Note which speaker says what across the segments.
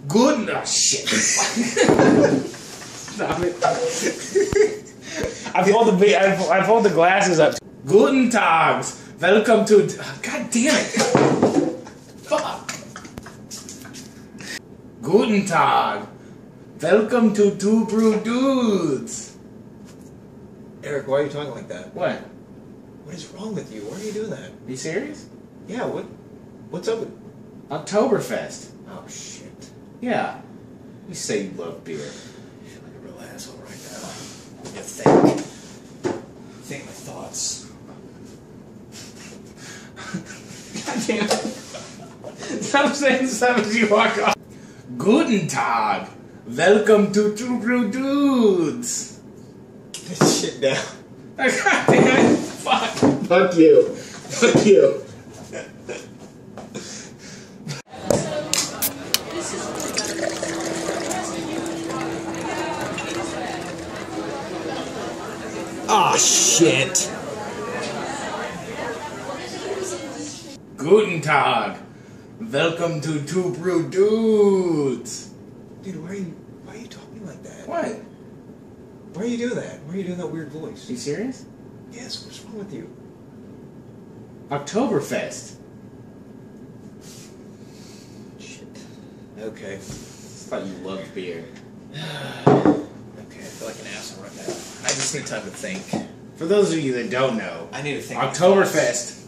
Speaker 1: Good. Oh shit. Stop it. I pulled the glasses up. Guten Tags. Welcome to. God damn it. Fuck. Guten Tag. Welcome to Two Brew Dudes.
Speaker 2: Eric, why are you talking like that?
Speaker 1: What?
Speaker 2: What is wrong with you? Why are you doing that?
Speaker 1: You serious?
Speaker 2: Yeah, what's up with
Speaker 1: Oktoberfest.
Speaker 2: Oh shit.
Speaker 1: Yeah. You say you love beer.
Speaker 2: I feel like a real asshole right now. You think my thoughts.
Speaker 1: God damn it. Stop saying stuff as you walk off. Guten Tag. Welcome to Two Brew Dudes.
Speaker 2: Get this shit down.
Speaker 1: God damn it. Fuck.
Speaker 2: Fuck you. Fuck you. Oh shit.
Speaker 1: Guten Tag. Welcome to Two Brew Dudes.
Speaker 2: Dude, why are you talking like that?
Speaker 1: What?
Speaker 2: Why are you doing that? Why are you doing that weird voice?
Speaker 1: You serious?
Speaker 2: Yes, what's wrong with you?
Speaker 1: Oktoberfest.
Speaker 2: Shit. Okay.
Speaker 1: I thought you loved beer.
Speaker 2: Okay, I feel like an asshole right now. I just need time to think.
Speaker 1: For those of you that don't know,
Speaker 2: I need to think.
Speaker 1: Oktoberfest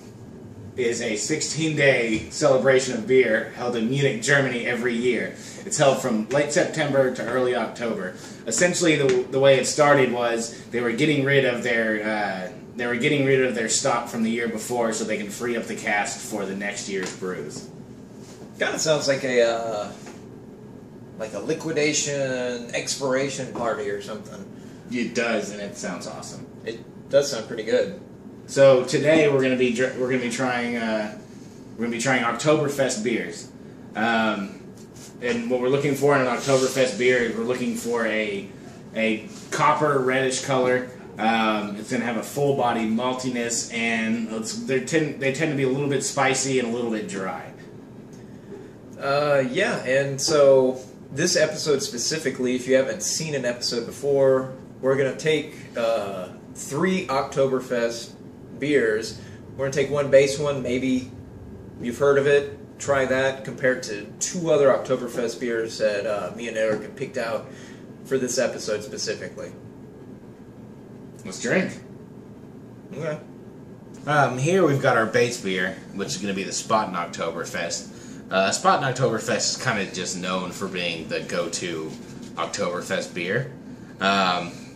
Speaker 1: is a 16-day celebration of beer held in Munich, Germany every year. It's held from late September to early October. Essentially, the way it started was they were getting rid of their stock from the year before so they can free up the cask for the next year's brews.
Speaker 2: Kind of sounds like a liquidation expiration party or something.
Speaker 1: It does, and it sounds awesome.
Speaker 2: It does sound pretty good.
Speaker 1: So today we're gonna be trying Oktoberfest beers, and what we're looking for in an Oktoberfest beer is we're looking for a copper reddish color. It's gonna have a full body maltiness, and they tend to be a little bit spicy and a little bit dry.
Speaker 2: Yeah, and so this episode specifically, if you haven't seen an episode before, we're gonna take 3 Oktoberfest beers. We're going to take one base one, maybe you've heard of it, try that, compared to 2 other Oktoberfest beers that me and Eric have picked out for this episode specifically.
Speaker 1: Let's drink.
Speaker 2: Okay.
Speaker 1: Here we've got our base beer, which is going to be the Spaten Oktoberfest. Spaten Oktoberfest is kind of just known for being the go-to Oktoberfest beer.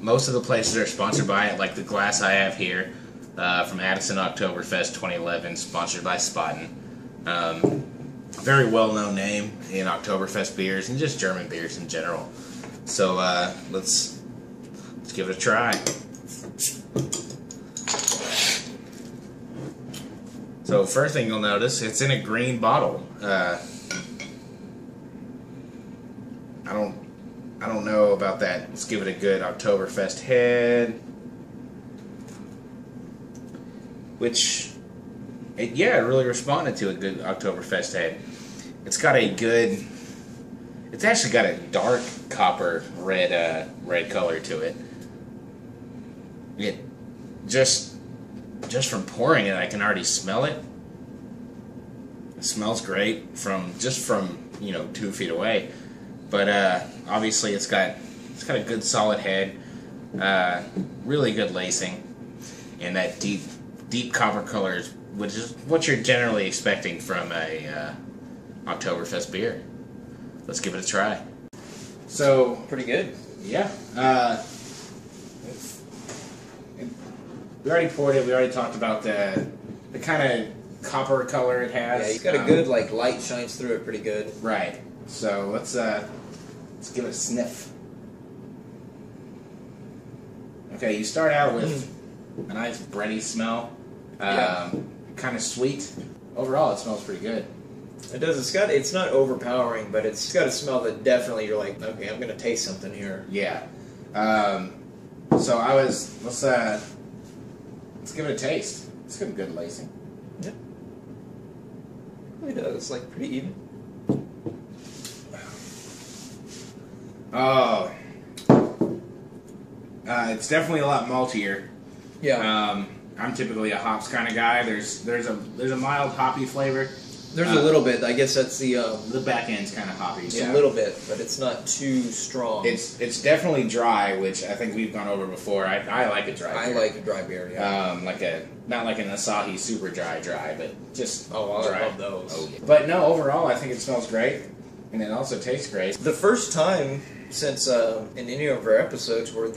Speaker 1: Most of the places are sponsored by it, like the glass I have here. From Addison Oktoberfest 2011, sponsored by Spaten. Very well-known name in Oktoberfest beers and just German beers in general. So let's give it a try. So first thing you'll notice, it's in a green bottle. I don't know about that. Let's give it a good Oktoberfest head. Which, it really responded to a good Oktoberfest head. It's actually got a dark copper red color to it. It just from pouring it, I can already smell it. It smells great from 2 feet away. But obviously, it's got a good solid head, really good lacing, and that deep copper colors, which is what you're generally expecting from a Oktoberfest beer. Let's give it a try. So
Speaker 2: Pretty good.
Speaker 1: yeah, we already poured it. We already talked about the kind of copper color it has.
Speaker 2: Yeah, you got a good light shines through it pretty good.
Speaker 1: Right. So let's give it a sniff. Okay, you start out with a nice bready smell. Kind of sweet. Overall, it smells pretty good.
Speaker 2: It does. It's not overpowering, but it's got a smell that definitely you're like, okay, I'm gonna taste something here.
Speaker 1: Yeah. So let's give it a taste. It's got good lacing.
Speaker 2: Yep. It does. It's pretty even.
Speaker 1: Oh, it's definitely a lot maltier.
Speaker 2: Yeah.
Speaker 1: I'm typically a hops kind of guy. There's a mild hoppy flavor.
Speaker 2: There's a little bit. I guess that's the
Speaker 1: back end's kind of hoppy.
Speaker 2: a little bit, but it's not too strong.
Speaker 1: It's definitely dry, which I think we've gone over before. I like a dry beer.
Speaker 2: I like a dry beer. Yeah.
Speaker 1: Not like an Asahi super dry, but just
Speaker 2: I
Speaker 1: dry.
Speaker 2: love those.
Speaker 1: Oh, yeah. But no, overall, I think it smells great, and it also tastes great.
Speaker 2: The first time since in any of our episodes where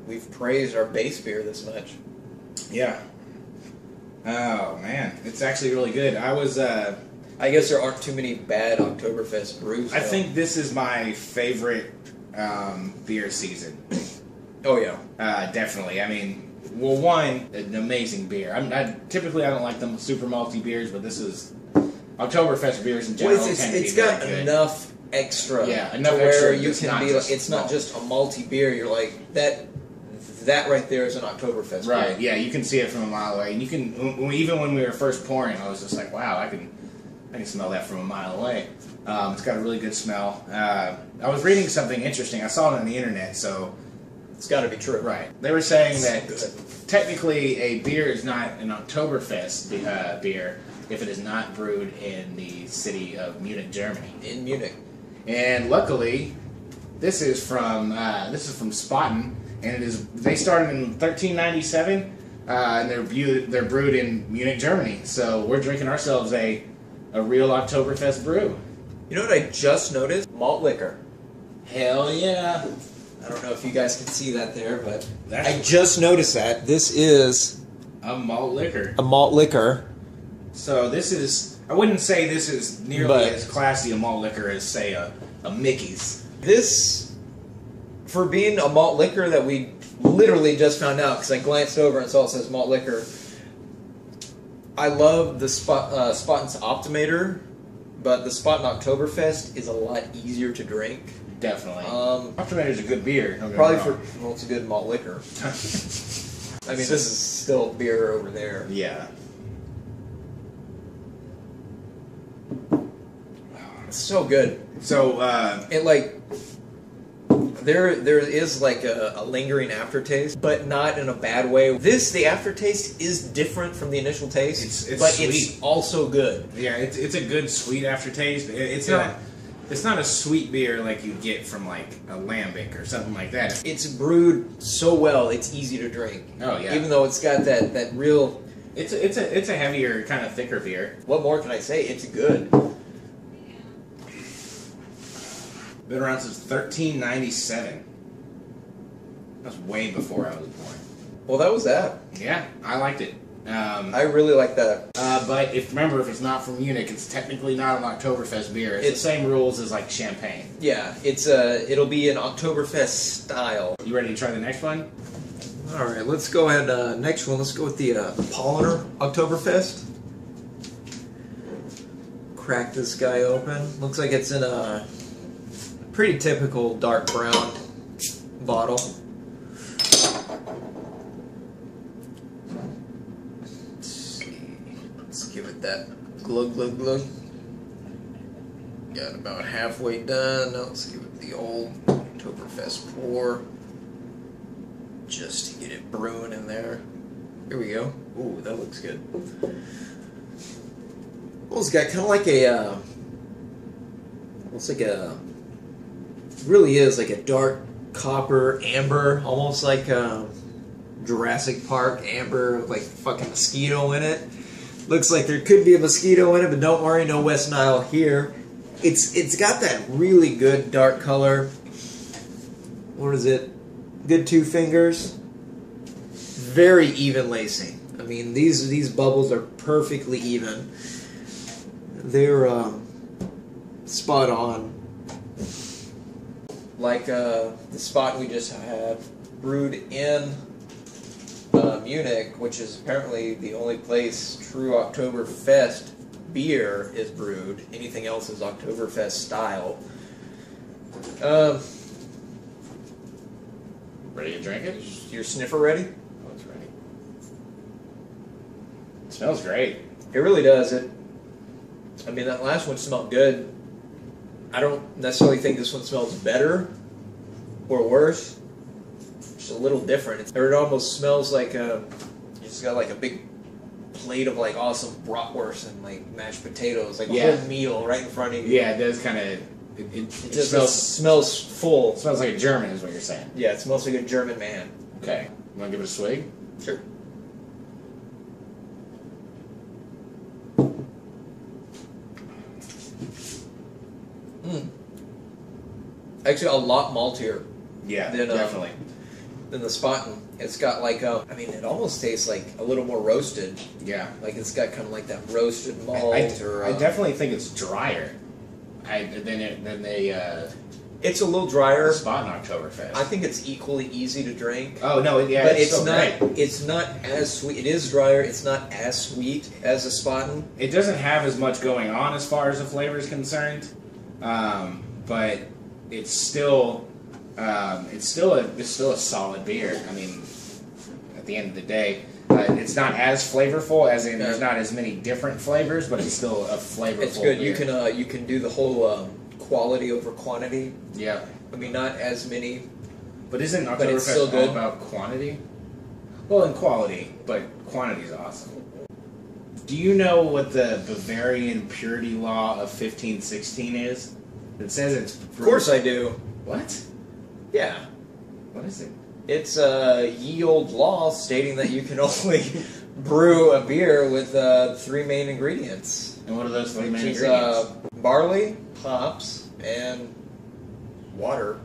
Speaker 2: we've praised our base beer this much.
Speaker 1: Yeah. Oh man, it's actually really good.
Speaker 2: I guess there aren't too many bad Oktoberfest brews.
Speaker 1: I think this is my favorite beer season.
Speaker 2: Oh yeah,
Speaker 1: definitely. I mean, well, one, an amazing beer. Typically I don't like them super malty beers, but this is Oktoberfest beers in general.
Speaker 2: It's got enough extra,
Speaker 1: enough
Speaker 2: to where
Speaker 1: extra.
Speaker 2: You can be like, it's not just a malty beer. You're like that. That right there is an Oktoberfest beer.
Speaker 1: Right. Yeah, you can see it from a mile away, and you can even when we were first pouring, I was just like, wow, I can smell that from a mile away. It's got a really good smell. I was reading something interesting. I saw it on the internet, so
Speaker 2: it's got to be true.
Speaker 1: Right. They were saying that technically a beer is not an Oktoberfest beer if it is not brewed in the city of Munich, Germany.
Speaker 2: In Munich.
Speaker 1: And luckily, this is from Spaten, and they started in 1397, and they're brewed in Munich, Germany. So we're drinking ourselves a real Oktoberfest brew.
Speaker 2: You know what I just noticed? Malt liquor.
Speaker 1: Hell yeah!
Speaker 2: I don't know if you guys can see that there, but I just noticed that. This is
Speaker 1: a malt liquor.
Speaker 2: A malt liquor.
Speaker 1: So this is, I wouldn't say this is nearly as classy a malt liquor as, say, a Mickey's.
Speaker 2: This, for being a malt liquor that we literally just found out, because I glanced over and saw it says malt liquor, I love the Spaten Oktoberfest, but the Spaten Oktoberfest is a lot easier to drink.
Speaker 1: Definitely. Oktoberfest is a good beer.
Speaker 2: Probably it's a good malt liquor. I mean, this is still beer over there.
Speaker 1: Yeah.
Speaker 2: It's so good.
Speaker 1: So,
Speaker 2: there is like a lingering aftertaste, but not in a bad way. The aftertaste is different from the initial taste,
Speaker 1: it's
Speaker 2: but
Speaker 1: sweet.
Speaker 2: It's also good.
Speaker 1: Yeah, it's a good sweet aftertaste. It's not a sweet beer like you get from like a lambic or something like that.
Speaker 2: It's brewed so well, it's easy to drink.
Speaker 1: Oh yeah.
Speaker 2: Even though it's got that real.
Speaker 1: It's a heavier, kind of thicker beer.
Speaker 2: What more can I say? It's good.
Speaker 1: Been around since 1397. That's way before I was born.
Speaker 2: Well, that was that.
Speaker 1: Yeah, I liked it.
Speaker 2: I really like that.
Speaker 1: But if it's not from Munich, it's technically not an Oktoberfest beer. It's the same rules as like champagne.
Speaker 2: Yeah, it'll be an Oktoberfest style.
Speaker 1: You ready to try the next one?
Speaker 2: All right, let's go ahead. Next one, let's go with the Paulaner Oktoberfest. Crack this guy open. Looks like it's in a pretty typical dark brown bottle. Let's see. Let's give it that glug glug glug. Got about halfway done. Now let's give it the old Oktoberfest pour. Just to get it brewing in there. Here we go. Ooh, that looks good. Well, it's got kind of like a, looks like a, really is like a dark copper amber, almost like Jurassic Park amber, like fucking mosquito in it. Looks like there could be a mosquito in it, but don't worry, no West Nile here. It's got that really good dark color. What is it? Good 2 fingers. Very even lacing. I mean, these bubbles are perfectly even. They're spot on. Like the spot we just had, brewed in Munich, which is apparently the only place true Oktoberfest beer is brewed. Anything else is Oktoberfest style.
Speaker 1: Ready to drink it?
Speaker 2: Your sniffer ready?
Speaker 1: Oh, it's ready. It smells great.
Speaker 2: It really does. I mean, that last one smelled good. I don't necessarily think this one smells better, or worse. Just a little different. Or it almost smells like you just got like a big plate of like awesome bratwurst and like mashed potatoes, like a whole meal right in front of you.
Speaker 1: Yeah, it does kind of. It
Speaker 2: just smells full.
Speaker 1: It smells like a German, is what you're saying.
Speaker 2: Yeah, it smells like a German man.
Speaker 1: Okay, you want to give it a swig?
Speaker 2: Sure. Actually, a lot maltier.
Speaker 1: Yeah, definitely.
Speaker 2: Than the Spaten. It's got like I mean, it almost tastes like a little more roasted.
Speaker 1: Yeah.
Speaker 2: Like it's got kind of like that roasted malt.
Speaker 1: I definitely think it's drier.
Speaker 2: It's a little drier.
Speaker 1: Spaten Oktoberfest.
Speaker 2: I think it's equally easy to drink.
Speaker 1: Oh no, yeah,
Speaker 2: but
Speaker 1: it's
Speaker 2: not.
Speaker 1: great.
Speaker 2: It's not as sweet. It is drier. It's not as sweet as a Spaten.
Speaker 1: It doesn't have as much going on as far as the flavor is concerned, but it's still a solid beer. I mean, at the end of the day, it's not as flavorful as in there's not as many different flavors, but it's still a flavorful.
Speaker 2: It's good.
Speaker 1: Beer.
Speaker 2: You can do the whole quality over quantity.
Speaker 1: Yeah.
Speaker 2: I mean, not as many.
Speaker 1: But isn't Oktoberfest all about quantity? Well, in quality, but quantity is awesome. Do you know what the Bavarian purity law of 1516 is? It says it's...
Speaker 2: Of course I do.
Speaker 1: What?
Speaker 2: Yeah.
Speaker 1: What is it?
Speaker 2: It's a ye old law stating that you can only brew a beer with 3 main ingredients.
Speaker 1: And what are those 3 main ingredients?
Speaker 2: Barley, hops, and water.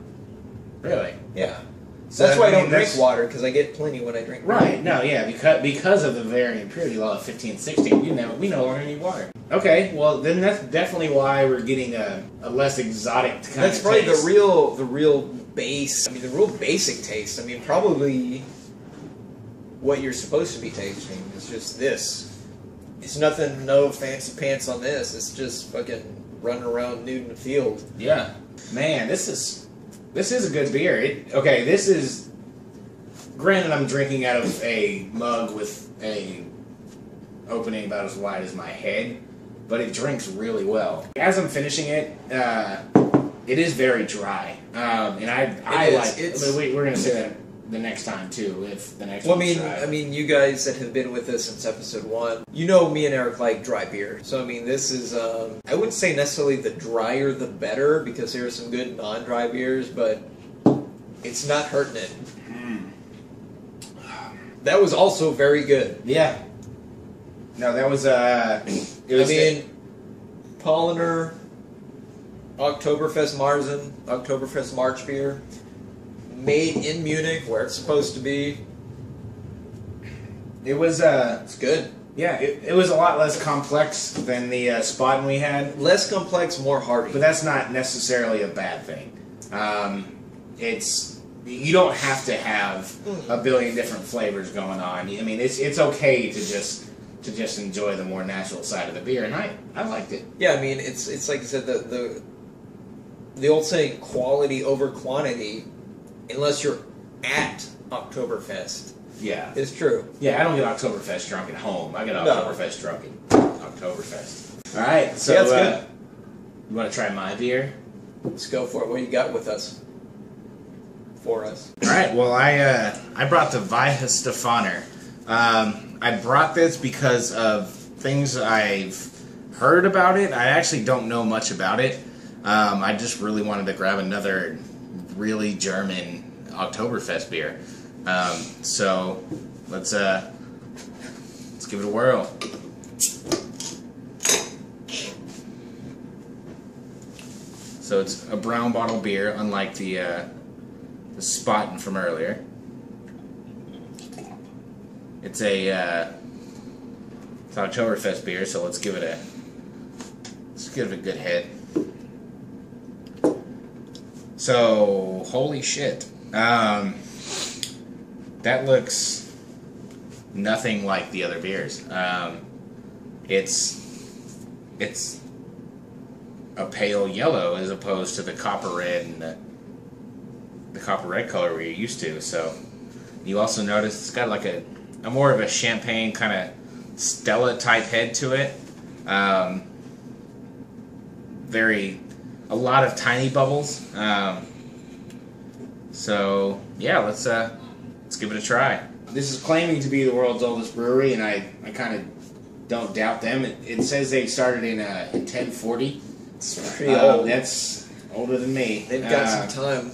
Speaker 1: Really?
Speaker 2: Yeah. So that's why I don't drink water, because I get plenty when I drink water.
Speaker 1: Right, no, yeah, because of the Bavarian purity law of 1516, we no longer need water. Okay, well, then that's definitely why we're getting a less exotic kind of taste.
Speaker 2: That's probably the real base, I mean, the real basic taste. I mean, probably what you're supposed to be tasting is just this. It's nothing, no fancy pants on this. It's just fucking running around nude in the field.
Speaker 1: Yeah. Man, this is a good beer. This is... Granted, I'm drinking out of a mug with a opening about as wide as my head, but it drinks really well. As I'm finishing it, it is very dry. And I like it. I mean, we're going to say that the next time, too, if the next one's dry.
Speaker 2: I mean, you guys that have been with us since episode 1, you know me and Eric like dry beer. So, I mean, this is, I wouldn't say necessarily the drier the better, because there are some good non-dry beers, but it's not hurting it. That was also very good.
Speaker 1: Yeah. No, that was,
Speaker 2: Paulaner Oktoberfest Marzen, Oktoberfest March beer, made in Munich, where it's supposed to be.
Speaker 1: It was,
Speaker 2: it's good.
Speaker 1: Yeah, it was a lot less complex than the Spaten we had.
Speaker 2: Less complex, more hearty.
Speaker 1: But that's not necessarily a bad thing. You don't have to have a billion different flavors going on. I mean, it's okay to just enjoy the more natural side of the beer, and I liked it.
Speaker 2: Yeah, I mean, it's like I said, the old saying, quality over quantity, unless you're at Oktoberfest.
Speaker 1: Yeah.
Speaker 2: It's true.
Speaker 1: Yeah, I don't get Oktoberfest drunk at home. I get Oktoberfest drunk at Oktoberfest. All right, so
Speaker 2: that's good.
Speaker 1: You want to try my beer?
Speaker 2: Let's go for it. What do you got with us? For us.
Speaker 1: All right, well, I brought the Weihenstephaner. I brought this because of things I've heard about it. I actually don't know much about it. I just really wanted to grab another really German Oktoberfest beer. So let's give it a whirl. So it's a brown bottle beer, unlike the Spaten from earlier. It's it's Oktoberfest beer, so let's give it a good hit. So holy shit, that looks nothing like the other beers. It's a pale yellow as opposed to the copper red and the copper red color we're used to. So you also notice it's got like a more of a champagne kind of Stella type head to it. A lot of tiny bubbles. So yeah, let's give it a try. This is claiming to be the world's oldest brewery, and I kind of don't doubt them. It says they started in 1040.
Speaker 2: It's pretty old.
Speaker 1: That's older than me.
Speaker 2: They've got some time.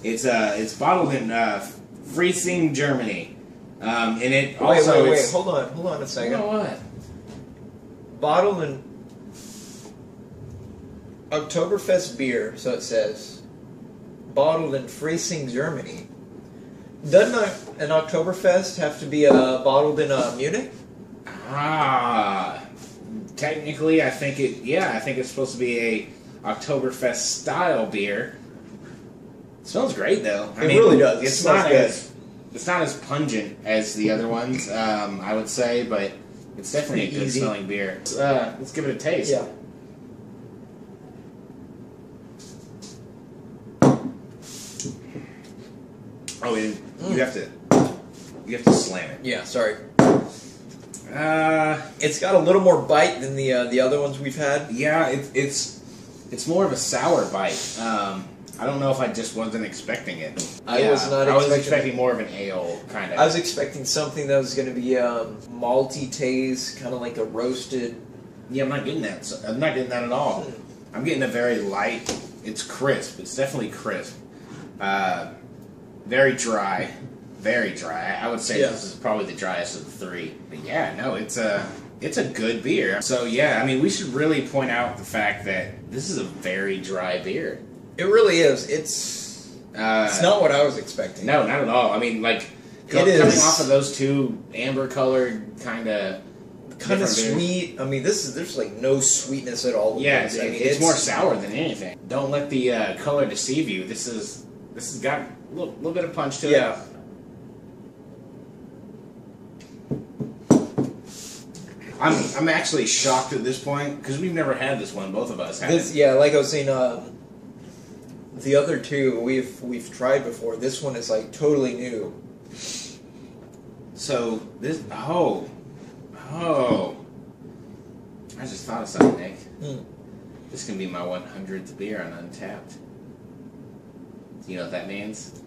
Speaker 1: It's bottled in Freising, Germany, and it also
Speaker 2: wait. Hold on a second.
Speaker 1: You know what?
Speaker 2: Bottled in Oktoberfest beer, so it says. Bottled in Freising, Germany. Doesn't an Oktoberfest have to be bottled in Munich?
Speaker 1: Technically, I think it's supposed to be a Oktoberfest style beer. It smells great though.
Speaker 2: It really does.
Speaker 1: It's not as pungent as the other ones, I would say, but it's definitely a good smelling beer. Let's give it a taste.
Speaker 2: Yeah.
Speaker 1: Oh, you have to slam it.
Speaker 2: Yeah, sorry. It's got a little more bite than the other ones we've had.
Speaker 1: Yeah, it's more of a sour bite. I don't know if I just wasn't expecting it.
Speaker 2: I was
Speaker 1: expecting more of an ale kind of.
Speaker 2: I was expecting something that was going to be malty taste, kind of like a roasted.
Speaker 1: Yeah, I'm not getting that. I'm not getting that at all. I'm getting a very light. It's crisp. It's definitely crisp. Very dry. Very dry. I would say this is probably the driest of the three. But yeah, no, it's a good beer. So yeah, I mean, we should really point out the fact that this is a very dry beer.
Speaker 2: It really is. It's not what I was expecting.
Speaker 1: No, not at all. I mean, like coming off of those two amber-colored kind of
Speaker 2: sweet. I mean, there's like no sweetness at all.
Speaker 1: Yeah, it's more sour than anything. Don't let the color deceive you. This has got a little bit of punch to it.
Speaker 2: Yeah.
Speaker 1: I'm actually shocked at this point because we've never had this one. Both of us have.
Speaker 2: Like I was saying, the other two we've tried before. This one is like totally new.
Speaker 1: So this I just thought of something, Nick. This can be my 100th beer on Untapped. Do you know what that means?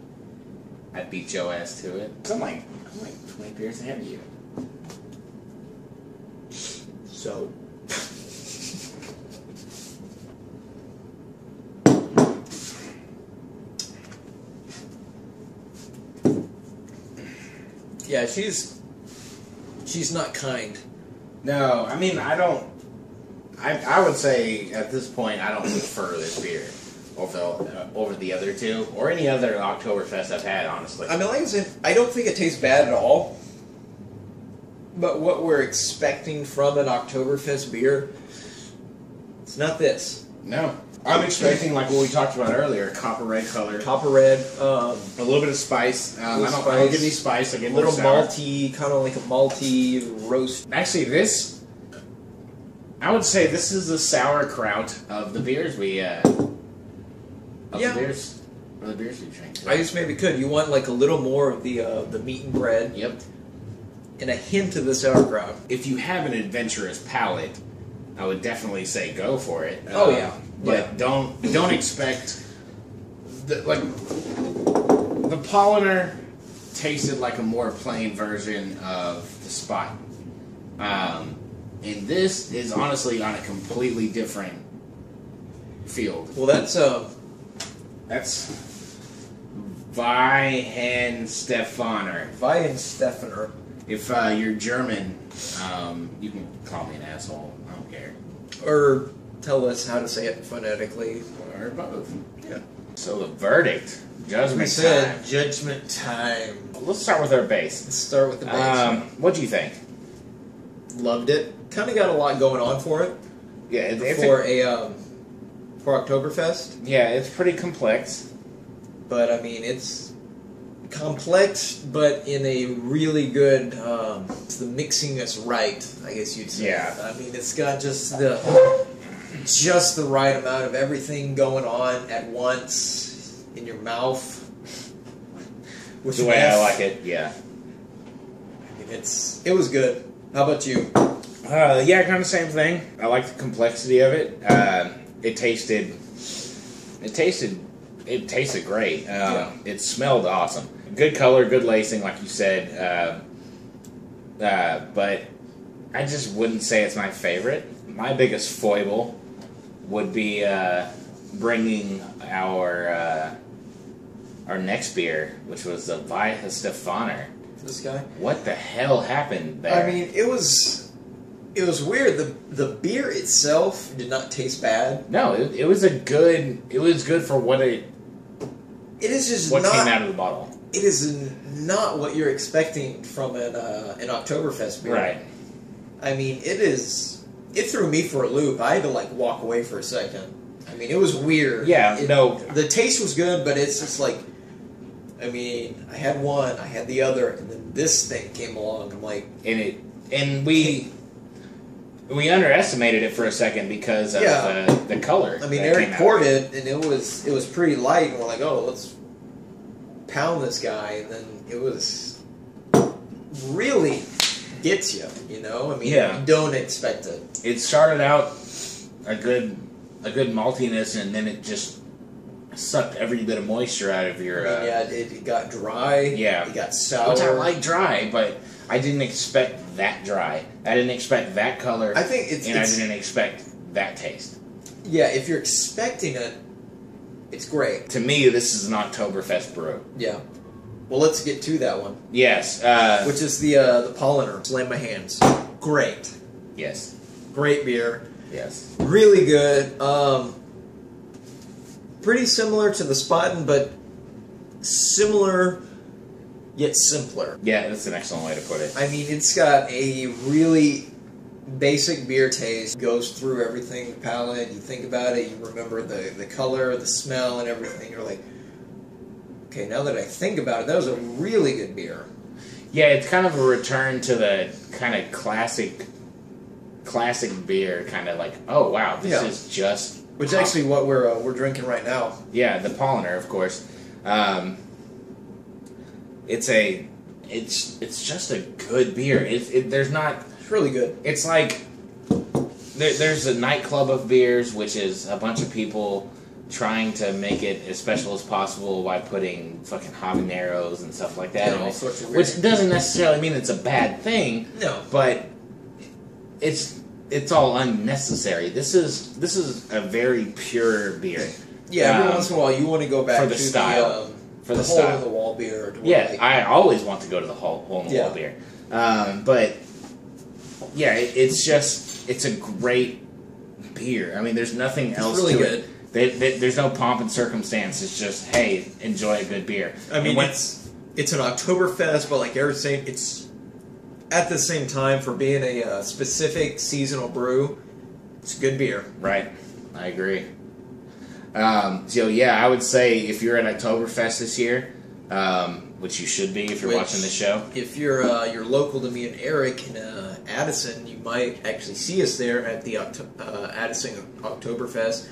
Speaker 1: I beat Joe ass to it. I'm like 20 beers ahead of you.
Speaker 2: So. Yeah, she's not kind.
Speaker 1: No, I mean, I would say at this point I don't prefer this beer over the other two or any other Oktoberfest I've had, honestly.
Speaker 2: I mean, like I said, I don't think it tastes bad at all. But what we're expecting from an Oktoberfest beer, it's not this.
Speaker 1: No. I'm expecting, like what we talked about earlier, copper red color.
Speaker 2: Copper red.
Speaker 1: A little bit of spice. I don't get any spice. I get
Speaker 2: a little
Speaker 1: sour.
Speaker 2: malty, kind of like a malty roast.
Speaker 1: Actually, I would say this is the sauerkraut of the beers we, the beers we drink.
Speaker 2: I guess maybe could. You want like a little more of the meat and bread.
Speaker 1: Yep.
Speaker 2: And a hint of the sauerkraut.
Speaker 1: If you have an adventurous palate, I would definitely say go for it. But don't expect the Paulaner tasted like a more plain version of the Spaten. And this is honestly on a completely different field.
Speaker 2: Well, that's Weihenstephaner.
Speaker 1: If you're German, you can call me an asshole. I don't care.
Speaker 2: Or tell us how to say it phonetically.
Speaker 1: Or both.
Speaker 2: Yeah.
Speaker 1: So the verdict. Judgment time.
Speaker 2: Judgment time.
Speaker 1: Let's start with our base.
Speaker 2: Let's start with the base.
Speaker 1: What do you think?
Speaker 2: Loved it. Kind of got a lot going on for it.
Speaker 1: Yeah,
Speaker 2: for Oktoberfest.
Speaker 1: Yeah, it's pretty complex.
Speaker 2: But I mean, it's complex, but in a really good. The mixing is right, I guess you'd say.
Speaker 1: Yeah.
Speaker 2: I mean, it's got just the right amount of everything going on at once in your mouth.
Speaker 1: With the way I like it, yeah.
Speaker 2: I mean, it was good. How about you?
Speaker 1: Yeah, kind of the same thing. I like the complexity of it. It tasted it tasted great. It smelled awesome. Good color, good lacing, like you said. But I just wouldn't say it's my favorite. My biggest foible would be bringing our next beer, which was the Weihenstephaner.
Speaker 2: This guy.
Speaker 1: What the hell happened there?
Speaker 2: I mean, it was weird. The beer itself did not taste bad.
Speaker 1: No, it was good for what it.
Speaker 2: It is just
Speaker 1: what
Speaker 2: not,
Speaker 1: came out of the bottle.
Speaker 2: It is not what you're expecting from an Oktoberfest beer.
Speaker 1: Right.
Speaker 2: I mean, it threw me for a loop. I had to like walk away for a second. I mean, it was weird.
Speaker 1: Yeah, no.
Speaker 2: The taste was good, but it's just like, I mean, I had one, I had the other, and then this thing came along. I'm like,
Speaker 1: and we underestimated it for a second because of the color.
Speaker 2: I mean, Eric poured it, and it was pretty light, and we're like, oh, let's pound this guy, and then it was really gets you, you know? I mean, you don't expect it.
Speaker 1: It started out a good maltiness, and then it just sucked every bit of moisture out of your...
Speaker 2: it got dry.
Speaker 1: Yeah.
Speaker 2: It got sour.
Speaker 1: Which I like dry, but I didn't expect that dry. I didn't expect that color.
Speaker 2: I think
Speaker 1: I didn't expect that taste.
Speaker 2: Yeah, if you're expecting it, it's great.
Speaker 1: To me, this is an Oktoberfest brew.
Speaker 2: Yeah. Well, let's get to that one.
Speaker 1: Yes.
Speaker 2: Which is the Paulaner. Slam my hands. Great.
Speaker 1: Yes.
Speaker 2: Great beer.
Speaker 1: Yes.
Speaker 2: Really good. Pretty similar to the Spaten, but similar yet simpler.
Speaker 1: Yeah, that's an excellent way to put it.
Speaker 2: I mean, it's got a really basic beer taste. Goes through everything, the palate. You think about it, you remember the color, the smell, and everything. You're like, okay, now that I think about it, that was a really good beer.
Speaker 1: Yeah, it's kind of a return to the kind of classic beer, kind of like, oh wow, this is just...
Speaker 2: Which is actually what we're drinking right now.
Speaker 1: Yeah, the Paulaner, of course. It's just a good beer. There's not...
Speaker 2: It's really good.
Speaker 1: It's like there's a nightclub of beers, which is a bunch of people trying to make it as special as possible by putting fucking habaneros and stuff like that.
Speaker 2: Yeah, all sorts of weird.
Speaker 1: Which doesn't necessarily mean it's a bad thing.
Speaker 2: No,
Speaker 1: but it's all unnecessary. This is a very pure beer.
Speaker 2: Yeah, every once in a while you want to go back
Speaker 1: for the
Speaker 2: to
Speaker 1: style.
Speaker 2: For the hole in the wall beer.
Speaker 1: Yeah, I always want to go to the hole in the wall beer. But yeah, it's a great beer. I mean, there's nothing else
Speaker 2: really
Speaker 1: to
Speaker 2: good.
Speaker 1: it. There's no pomp and circumstance. It's just, hey, enjoy a good beer.
Speaker 2: I mean, it's an Oktoberfest, but like Eric's saying, it's at the same time, for being a specific seasonal brew, it's a good beer.
Speaker 1: Right, I agree. So yeah, I would say if you're at Oktoberfest this year, which you should be if you're watching the show.
Speaker 2: If you're local to me and Eric in Addison, you might actually see us there at the Addison Oktoberfest,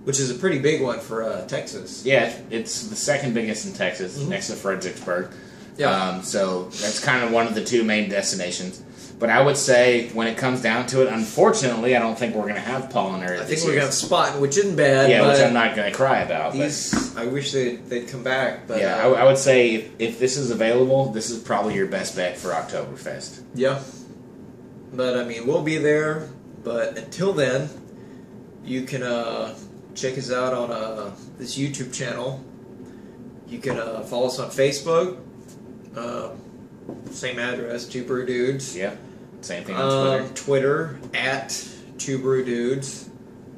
Speaker 2: which is a pretty big one for Texas.
Speaker 1: Yeah, it's the second biggest in Texas, next to Fredericksburg.
Speaker 2: Yeah.
Speaker 1: So that's kind of one of the two main destinations. But I would say when it comes down to it, unfortunately, I don't think we're going to have Paulaner.
Speaker 2: I think we're going to have Spaten, which isn't bad.
Speaker 1: Yeah, which I'm not going to cry about.
Speaker 2: I wish they'd come back. But,
Speaker 1: yeah, I would say if this is available, this is probably your best bet for Oktoberfest.
Speaker 2: Yeah. But, I mean, we'll be there. But until then, you can check us out on this YouTube channel. You can follow us on Facebook. Same address, Two Brew Dudes.
Speaker 1: Yeah, same thing on
Speaker 2: Twitter at Two Brew Dudes.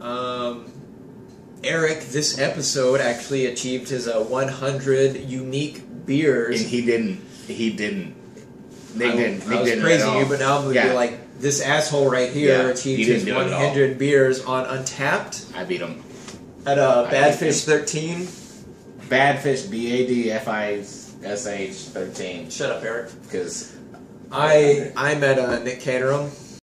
Speaker 2: Eric, this episode actually achieved his 100 unique beers.
Speaker 1: And he didn't. Nick didn't.
Speaker 2: I was praising you, but now I'm going to be like, this asshole right here achieved his 100 beers on Untapped.
Speaker 1: I beat him.
Speaker 2: At Badfish 13.
Speaker 1: Badfish, BADFISH 13.
Speaker 2: Shut up, Eric.
Speaker 1: Because
Speaker 2: I met Nick Caterham.